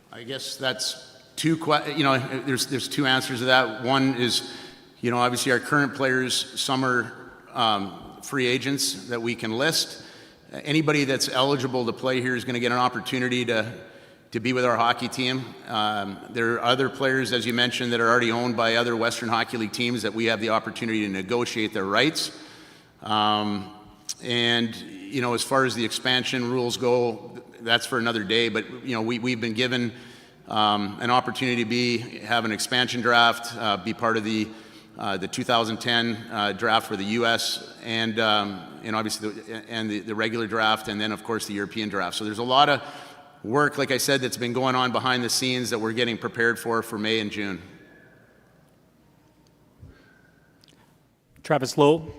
[SPEAKER 8] I guess that's there's two answers to that. One is, obviously our current players, some are free agents that we can list. Anybody that's eligible to play here is going to get an opportunity to be with our hockey team. There are other players, as you mentioned, that are already owned by other Western Hockey League teams that we have the opportunity to negotiate their rights. And, as far as the expansion rules go, that's for another day. But, we've been given an opportunity to have an expansion draft, be part of the the 2010 draft for the U.S. and obviously the regular draft, and then of course the European draft. So there's a lot of work, like I said, that's been going on behind the scenes that we're getting prepared for May and June.
[SPEAKER 1] Travis Lowe.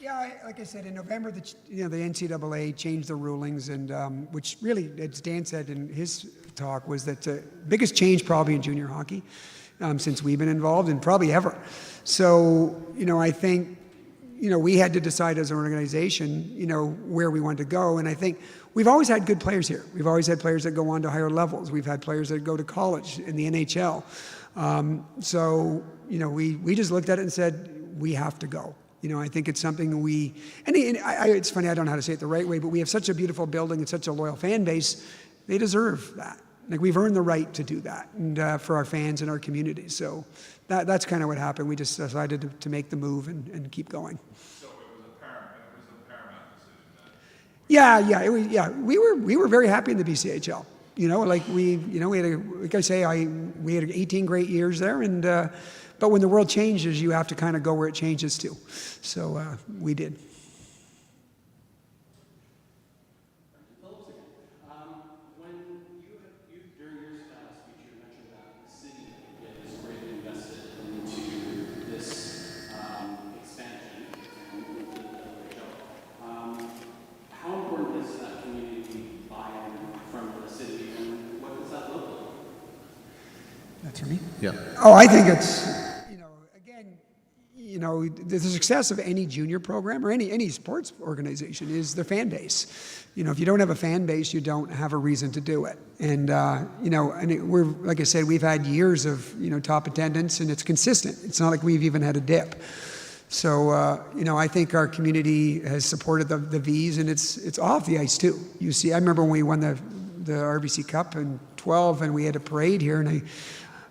[SPEAKER 7] Yeah, like I said, in November, the NCAA changed the rulings, and which really, as Dan said in his talk, was that the biggest change probably in junior hockey since we've been involved, and probably ever. So, I think, we had to decide as an organization, where we wanted to go, and I think we've always had good players here. We've always had players that go on to higher levels. We've had players that go to college in the NHL. So, we just looked at it and said, we have to go. I think it's something it's funny, I don't know how to say it the right way, but we have such a beautiful building and such a loyal fan base. They deserve that. Like, we've earned the right to do that, and for our fans and our community. So that's kind of what happened. We just decided to make the move and keep going.
[SPEAKER 9] So it was a paramount decision then?
[SPEAKER 7] Yeah. We were very happy in the BCHL. We had 18 great years there, and but when the world changes, you have to kind of go where it changes to. So we did.
[SPEAKER 10] When you during your speech, you mentioned that the city is greatly invested into this expansion and the WHL. How important is that community buy-in from the city, and what does that look like?
[SPEAKER 7] That's for me?
[SPEAKER 8] Yeah.
[SPEAKER 7] Oh, I think it's, the success of any junior program or any sports organization is the fan base. If you don't have a fan base, you don't have a reason to do it. And, we're, like I said, we've had years of, top attendance, and it's consistent. It's not like we've even had a dip. So, I think our community has supported the Vees, and it's off the ice too. You see, I remember when we won the RBC Cup in 12, and we had a parade here, and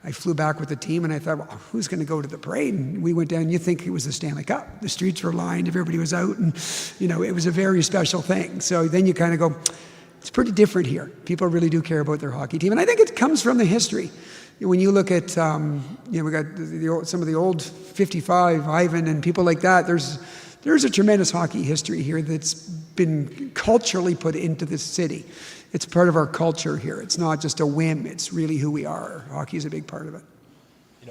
[SPEAKER 7] I flew back with the team, and I thought, well, who's going to go to the parade? And we went down, you think it was the Stanley Cup. The streets were lined, everybody was out, and, it was a very special thing. So then you kind of go, it's pretty different here. People really do care about their hockey team. And I think it comes from the history. When you look at, we got some of the old 55, Ivan, and people like that, there's a tremendous hockey history here that's been culturally put into this city. It's part of our culture here. It's not just a whim. It's really who we are. Hockey is a big part of it.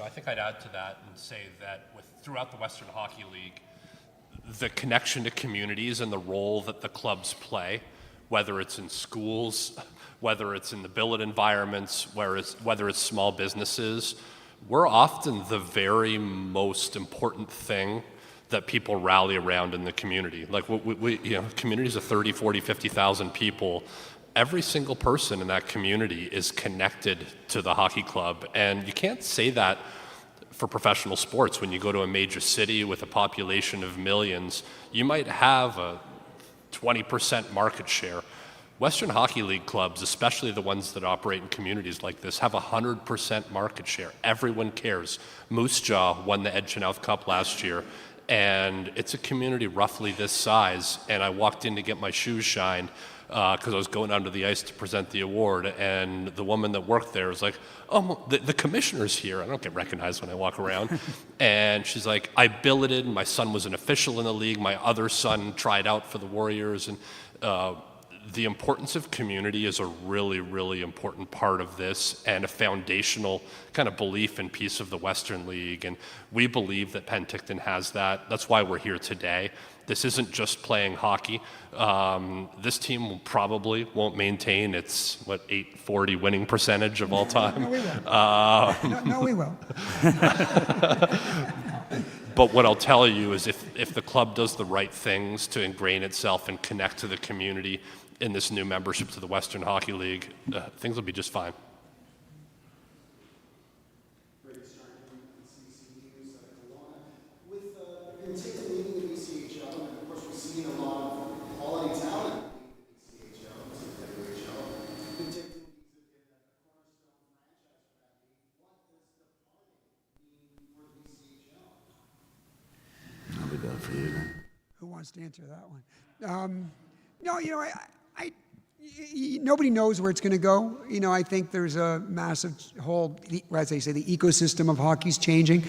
[SPEAKER 5] I think I'd add to that and say that throughout the Western Hockey League, the connection to communities and the role that the clubs play, whether it's in schools, whether it's in the billet environments, whether it's small businesses, we're often the very most important thing that people rally around in the community. Like, communities of 30, 40, 50,000 people. Every single person in that community is connected to the hockey club. And you can't say that for professional sports. When you go to a major city with a population of millions, you might have a 20% market share. Western Hockey League clubs, especially the ones that operate in communities like this, have 100% market share. Everyone cares. Moose Jaw won the Ed Chenoweth Cup last year, and it's a community roughly this size. And I walked in to get my shoes shined, because I was going onto the ice to present the award, and the woman that worked there was like, oh, the commissioner's here. I don't get recognized when I walk around. And she's like, I billeted, my son was an official in the league, my other son tried out for the Warriors, and the importance of community is a really, really important part of this, and a foundational kind of belief and piece of the Western League. And we believe that Penticton has that. That's why we're here today. This isn't just playing hockey. This team probably won't maintain its, 840 winning percentage of all time.
[SPEAKER 7] No, we will. No, we will.
[SPEAKER 5] But what I'll tell you is if the club does the right things to ingrain itself and connect to the community in this new membership to the Western Hockey League, things will be just fine.
[SPEAKER 8] for you then.
[SPEAKER 7] Who wants to answer that one? No, nobody knows where it's going to go. I think there's a massive whole, as they say, the ecosystem of hockey's changing.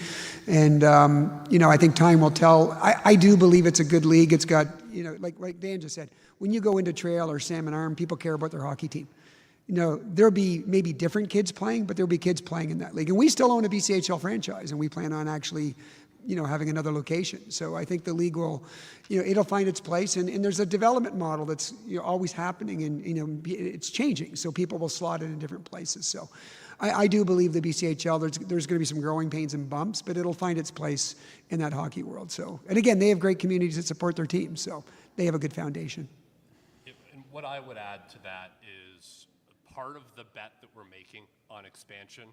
[SPEAKER 7] And, I think time will tell. I do believe it's a good league. It's got, like Dan just said, when you go into Trail or Salmon Arm, people care about their hockey team. There'll be maybe different kids playing, but there'll be kids playing in that league. And we still own a BCHL franchise, and we plan on actually having another location. So I think the league will, it'll find its place. And there's a development model that's always happening, and it's changing. So people will slot it in different places. So I do believe the BCHL, there's going to be some growing pains and bumps, but it'll find its place in that hockey world. So, and again, they have great communities that support their teams, so they have a good foundation.
[SPEAKER 5] And what I would add to that is part of the bet that we're making on expansion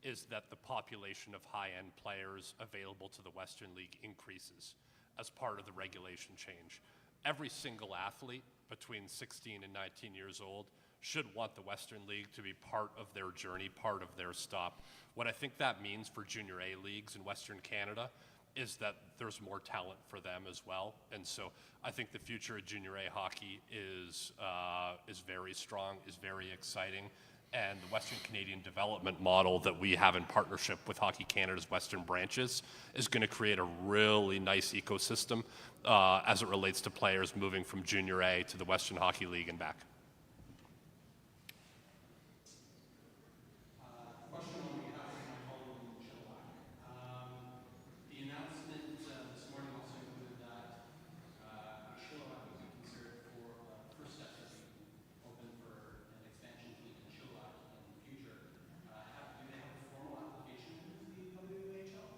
[SPEAKER 5] is that the population of high-end players available to the Western League increases as part of the regulation change. Every single athlete between 16 and 19 years old should want the Western League to be part of their journey, part of their stop. What I think that means for Junior A leagues in Western Canada is that there's more talent for them as well. And so I think the future of Junior A hockey is very strong, is very exciting. And the Western Canadian development model that we have in partnership with Hockey Canada's Western branches is going to create a really nice ecosystem as it relates to players moving from Junior A to the Western Hockey League and back.
[SPEAKER 10] Question on behalf of my colleague in Chilliwack. The announcement this morning also included that Chilliwack was considered for first steps as we open for an expansion team in Chilliwack in the future. Do they have a formal application to the WHL?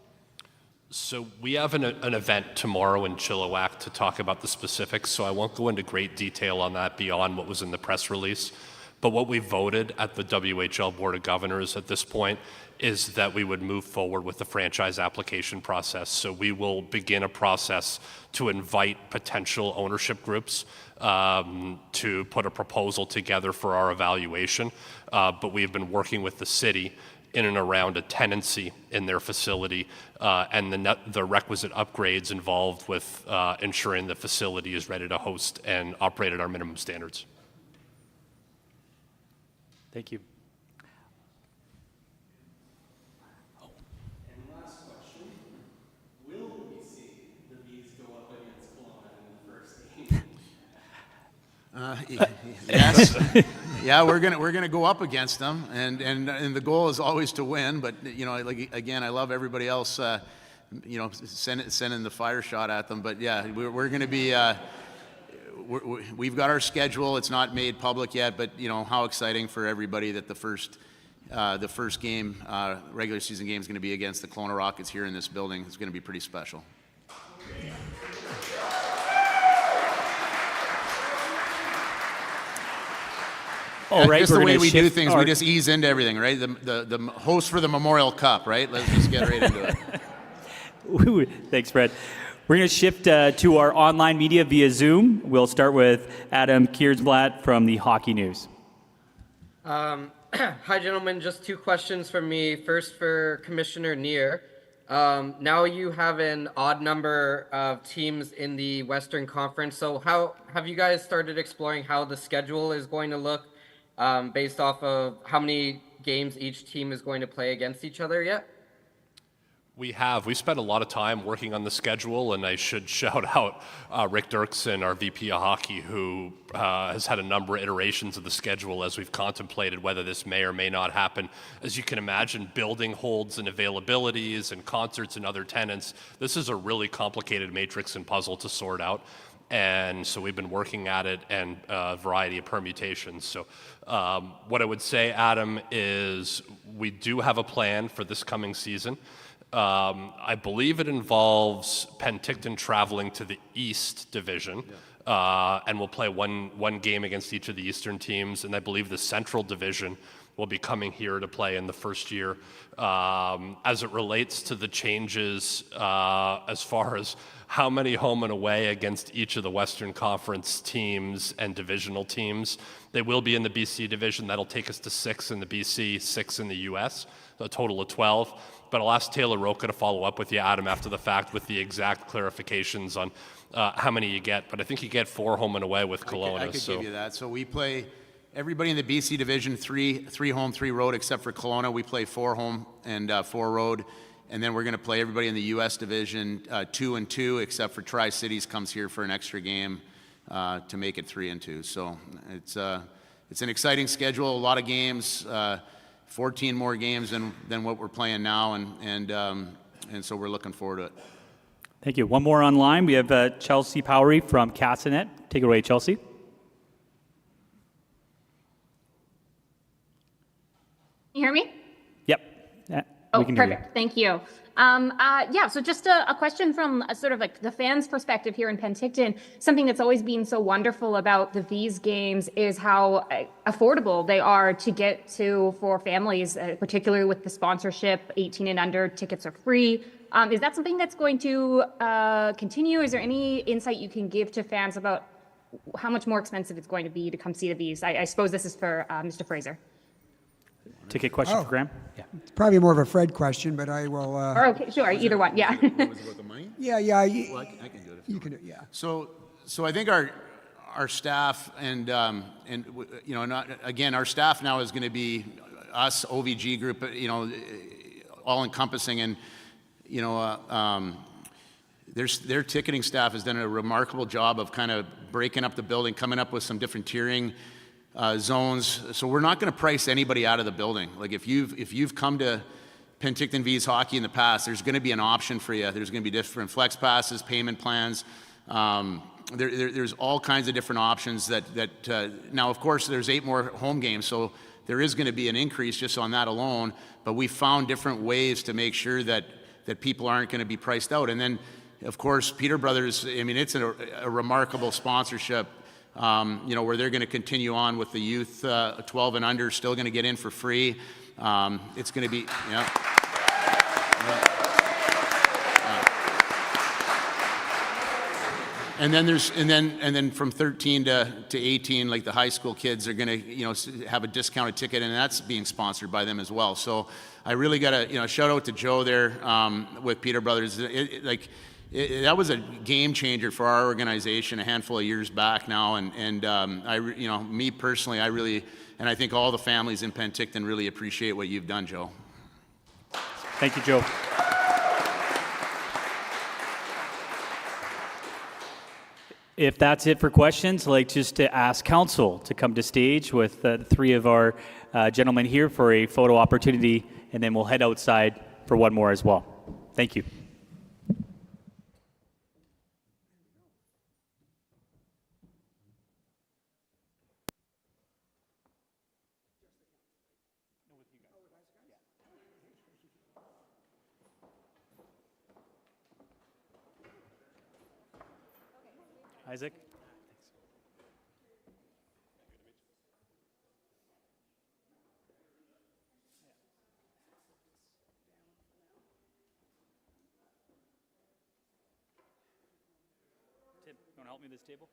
[SPEAKER 5] So we have an event tomorrow in Chilliwack to talk about the specifics, so I won't go into great detail on that beyond what was in the press release. But what we voted at the WHL Board of Governors at this point is that we would move forward with the franchise application process. So we will begin a process to invite potential ownership groups to put a proposal together for our evaluation. But we have been working with the city in and around a tenancy in their facility and the requisite upgrades involved with ensuring the facility is ready to host and operate at our minimum standards.
[SPEAKER 1] Thank you.
[SPEAKER 10] And last question, will we see the Vees go up against Kelowna in the first game?
[SPEAKER 8] Yes. Yeah, we're gonna go up against them, and the goal is always to win. But again, I love everybody else, sending the fire shot at them. But yeah, we're gonna be. We've got our schedule. It's not made public yet, but how exciting for everybody that the first game, regular season game, is going to be against the Kelowna Rockets here in this building. It's going to be pretty special.
[SPEAKER 1] All right,
[SPEAKER 8] just the way we do things,
[SPEAKER 1] we
[SPEAKER 8] we just ease into everything, right? The host for the Memorial Cup, right? Let's just get right into it.
[SPEAKER 1] Thanks, Fred. We're going to shift to our online media via Zoom. We'll start with Adam Kiersblatt from the Hockey News.
[SPEAKER 11] Hi, gentlemen. Just two questions from me. First for Commissioner Neer. Now you have an odd number of teams in the Western Conference. So how have you guys started exploring how the schedule is going to look based off of how many games each team is going to play against each other yet?
[SPEAKER 5] We have. We spent a lot of time working on the schedule, and I should shout out Rick Dirksen, our VP of Hockey, who has had a number of iterations of the schedule as we've contemplated whether this may or may not happen. As you can imagine, building holds and availabilities and concerts and other tenants, this is a really complicated matrix and puzzle to sort out. And so we've been working at it and a variety of permutations. So what I would say, Adam, is we do have a plan for this coming season. I believe it involves Penticton traveling to the East Division, and we'll play one game against each of the Eastern teams. And I believe the Central Division will be coming here to play in the first year. As it relates to the changes as far as how many home and away against each of the Western Conference teams and divisional teams, they will be in the BC Division. That'll take us to 6 in the BC, 6 in the US, a total of 12. but I'll ask Taylor Roca to follow up with you, Adam, after the fact with the exact clarifications on how many you get. But I think you get 4 home and away with Kelowna.
[SPEAKER 8] I could give you that. So we play everybody in the BC Division, three home, 3 road, except for Kelowna. We play 4 home and 4 road. And then we're going to play everybody in the U.S. Division 2 and 2, except for Tri-Cities comes here for an extra game to make it 3 and 2. So it's an exciting schedule, a lot of games, 14 more games than what we're playing now, and so we're looking forward to it.
[SPEAKER 1] Thank you. One more online. We have Chelsea Powery from Castanet. Take it away, Chelsea.
[SPEAKER 12] Can you hear me?
[SPEAKER 1] Yep.
[SPEAKER 12] Oh,
[SPEAKER 1] we can hear you.
[SPEAKER 12] perfect. Thank you. Yeah, so just a question from sort of like the fans' perspective here in Penticton. Something that's always been so wonderful about the Vees games is how affordable they are to get to for families, particularly with the sponsorship. 18 and under tickets are free. Is that something that's going to continue? Is there any insight you can give to fans about how much more expensive it's going to be to come see the Vees? I suppose this is for Mr. Fraser.
[SPEAKER 1] Ticket question for Graham? Yeah.
[SPEAKER 7] It's probably more of a Fred question, but I will.
[SPEAKER 12] Or okay, sure, either one, yeah.
[SPEAKER 8] Was it about the money?
[SPEAKER 7] Yeah.
[SPEAKER 8] Well, I can do it.
[SPEAKER 7] You can do it, yeah.
[SPEAKER 8] So I think our staff and you know, our staff now is going to be us, OVG group, you know, all encompassing, and you know, their ticketing staff has done a remarkable job of kind of breaking up the building, coming up with some different tiering zones. So we're not going to price anybody out of the building. Like if you've come to Penticton Vees hockey in the past, there's going to be an option for you. There's going to be different flex passes, payment plans. There's all kinds of different options that now, of course, there's 8 more home games, so there is going to be an increase just on that alone. But we found different ways to make sure that people aren't going to be priced out. And then, of course, Peter Brothers. I mean, it's a remarkable sponsorship. You know, where they're going to continue on with the youth 12 and under, still going to get in for free. It's going to be, yeah. And then from 13 to 18, like the high school kids are going to, you know, have a discounted ticket, and that's being sponsored by them as well. So I really got to, you know, shout out to Joe there with Peter Brothers. That was a game changer for our organization a handful of years back now, and you know, me personally, I really, and I think all the families in Penticton really appreciate what you've done, Joe.
[SPEAKER 1] Thank you, Joe. If that's it for questions, I'd like just to ask council to come to stage with the 3 of our gentlemen here for a photo opportunity, and then we'll head outside for one more as well. Thank you. Isaac? Tim, you want to help me with this table?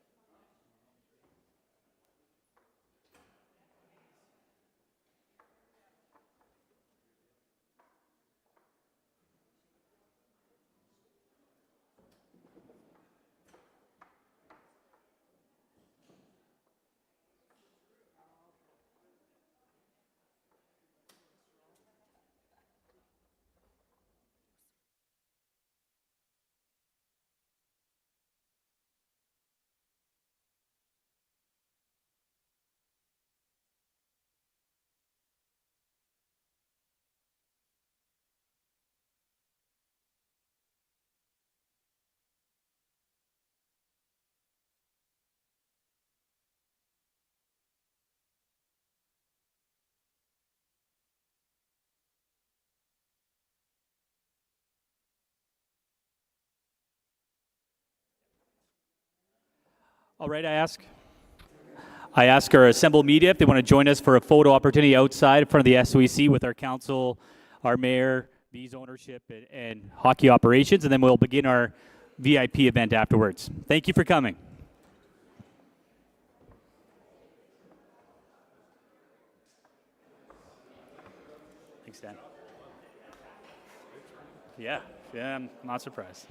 [SPEAKER 1] All right, I ask our assembled media if they want to join us for a photo opportunity outside in front of the SOEC with our council, our mayor, Vees ownership, and hockey operations, and then we'll begin our VIP event afterwards. Thank you for coming. Thanks, Dan. Yeah, I'm not surprised.